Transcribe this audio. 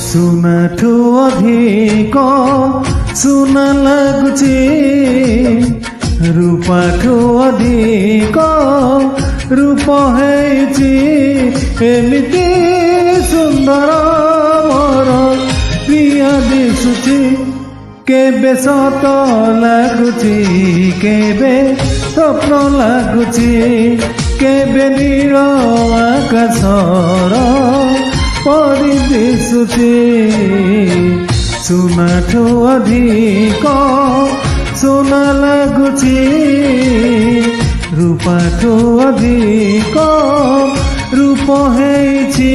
ସୁନାଠୁ ଅଧିକ ସୁନା ଲାଗୁଛି, ରୂପାଠୁ ଅଧିକ ରୂପ ହେଇଛି। ଏମିତି ସୁନ୍ଦର ମୋର ପ୍ରିୟ ଦିଶୁଛି, କେବେ ସତ ଲାଗୁଛି, କେବେ ସ୍ୱପ୍ନ ଲାଗୁଛି, କେବେ ନୀଳ ଆକାଶର ପରି ଦିଶୁଛି। ସୁନାଠୁ ଅଧିକ ସୁନା ଲାଗୁଛି, ରୂପାଠୁ ଅଧିକ ରୂପ ହେଇଛି।